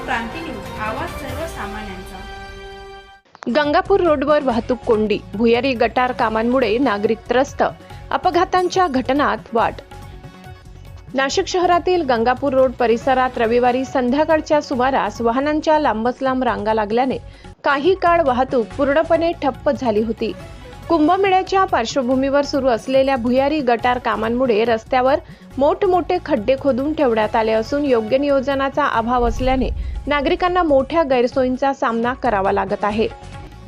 क्रांती news, आवाज सर्वसामान्यांचा। गंगापूर रोडवर वाहतूक कोंडी, भुयारी गटार कामांमुळे नागरिक त्रस्त, अपघातांच्या घटनात वाढ। नाशिक शहरातील गंगापूर रोड परिसरात रविवारी संध्याकाळच्या सुमारास वाहनांच्या लांबच लांब रांगा लागल्याने काही काळ वाहतूक पूर्णपणे ठप्प झाली होती। कुंभमेळ्याच्या पार्श्वभूमीवर सुरू असलेल्या भुयारी गटार कामांमुळे रस्त्यावर मोठमोठे खड्डे खोदून ठेवण्यात आले असून योग्य नियोजनाचा अभाव असल्याने नागरिकांना मोठ्या गैरसोयींचा सामना करावा लागत आहे।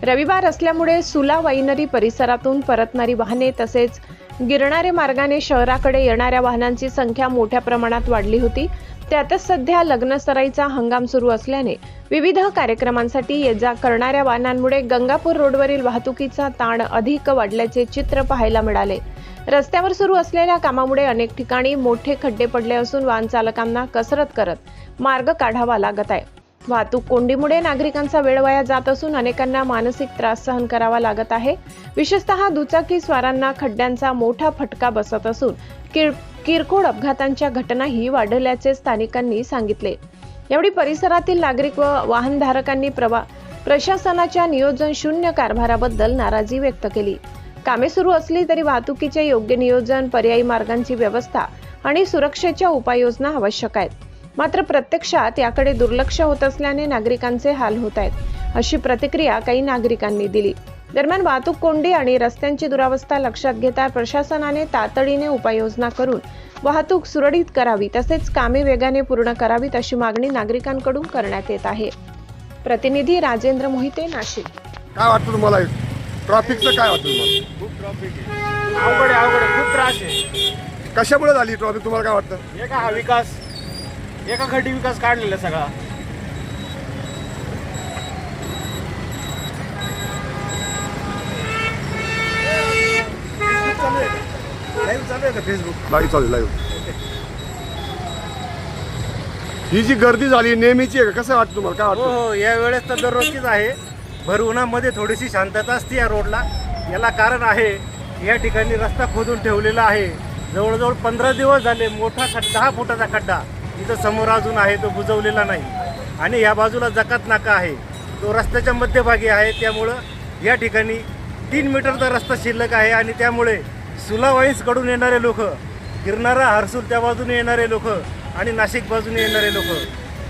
रविवार असल्यामुळे सुला वाईनरी परिसरातून परतणारी वाहने तसेच गिरणारे मार्गाने शहराकडे येणाऱ्या वाहनांची संख्या मोठ्या प्रमाणात वाढली होती। त्यातच सध्या लग्नसराईचा हंगाम सुरू असल्याने विविध कार्यक्रमांसाठी ये जा करणाऱ्या वाहनांमुळे गंगापूर रोडवरील वाहतुकीचा ताण अधिक वाढल्याचे चित्र पाहायला मिळाले। रस्त्यावर सुरू असलेल्या कामामुळे अनेक ठिकाणी मोठे खड्डे पडले असून वाहन चालकांना कसरत करत मार्ग काढावा लागत आहे। वाहतूक कोंडीमुळे नागरिकांचा वेळ वाया जात असून अनेकांना मानसिक त्रास सहन करावा लागत आहे। विशेषतः दुचाकी स्वारांना खड्ड्यांचा मोठा फटका बसत असून किरकोळ अपघातांच्या घटनाही वाढल्याचे स्थानिकांनी सांगितले। यावेळी परिसरातील नागरिक व वाहनधारकांनी प्रशासनाच्या नियोजन शून्य कारभाराबद्दल नाराजी व्यक्त केली। कामे सुरू असली तरी वाहतुकीचे योग्य नियोजन, पर्यायी मार्गांची व्यवस्था आणि सुरक्षेच्या उपाययोजना आवश्यक आहेत। मात्र प्रत्यक्षात याकडे दुर्लक्ष होत असल्याने नागरिकांचे हाल होत आहेत, अशी प्रतिक्रिया काही नागरिकांनी दिली। दरम्यान वाहतूक कोंडी आणि रस्त्यांची दुरावस्था लक्षात घेता प्रशासनाने तातडीने उपाययोजना करून वाहतूक सुरळीत करावी तसेच कामे वेगाने पूर्ण करावीत अशी मागणी नागरिकांकडून करण्यात येत आहे। प्रतिनिधी राजेंद्र मोहिते, नाशिक। काय वाटतं तुम्हाला? ट्रॅफिकचं काय वाटतं तुम्हाला? खूप ट्रॅफिक आहे, अवघड आहे, खूप त्रास आहे। कशामुळे झाली ट्रॅफिक तुम्हाला काय वाटतं? हा विकास, एका खड्डी विकास काढलेला सगळा। लाईव्ह चालू लाईव्ह। ही जी गर्दी झाली नेहमीची आहे का? कसं वाटतं तुम्हाला? काय वाटतं? हो, या वेळेस तर दररोजचीच आहे। भर उन्हामध्ये थोडीशी शांतता असते या रोडला। याला कारण आहे, या ठिकाणी रस्ता खोदून ठेवलेला आहे। जवळजवळ 15 दिवस झाले। मोठा 10 फुटाचा खड्डा इथं समोर अजून आहे, तो बुजवलेला नाही। आणि या बाजूला जकात नाका आहे, तो रस्त्याच्या मध्यभागी आहे। त्यामुळं या ठिकाणी 3 मीटरचा रस्ता शिल्लक आहे आणि त्यामुळे सुलावाईसकडून येणारे लोक, गिरणारा हर्सूल त्या बाजूने येणारे लोक आणि नाशिक बाजूने येणारे लोक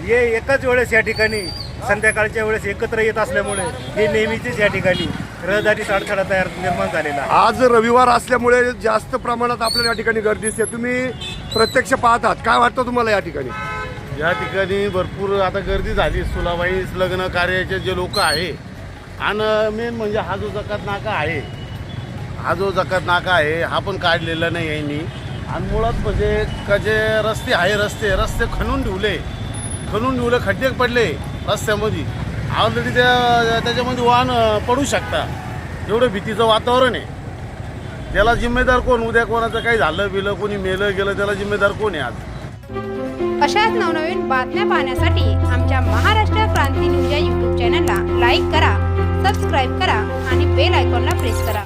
हे एकाच वेळेस या ठिकाणी संध्याकाळच्या वेळेस एकत्र येत असल्यामुळे हे नेहमीचेच या ठिकाणी रहदारीचा अडथळा निर्माण झालेला आहे। आज रविवार असल्यामुळे जास्त प्रमाणात आपल्याला या ठिकाणी गर्दी दिसते। तुम्ही प्रत्यक्ष पाहतात, काय वाटतं तुम्हाला या ठिकाणी? या ठिकाणी भरपूर आता गर्दी झाली। सुलाबाईस लग्न कार्याचे जे लोक आहे आणि मेन म्हणजे हा जो जकात नाका आहे, हा पण काढलेला नाही यांनी। आणि मुळात म्हणजे का जे रस्ते आहे, रस्ते खणून ठेवले, खड्डे पडले रस्त्यामध्ये। ऑलरेडी त्याच्यामध्ये वाहन पडू शकता, एवढं भीतीचं वातावरण आहे। त्याला जिम्मेदार कोण? उद्या कोणाचं काही झालं बिलं, कोणी मेलं गेलं, त्याला जिम्मेदार कोण आहे आज? अशाच नवनवीन बातम्या पाहण्यासाठी आमच्या महाराष्ट्र क्रांती न्यूज या YouTube चॅनलला लाईक करा, सबस्क्राईब करा आणि बेल आयकॉनला प्रेस करा।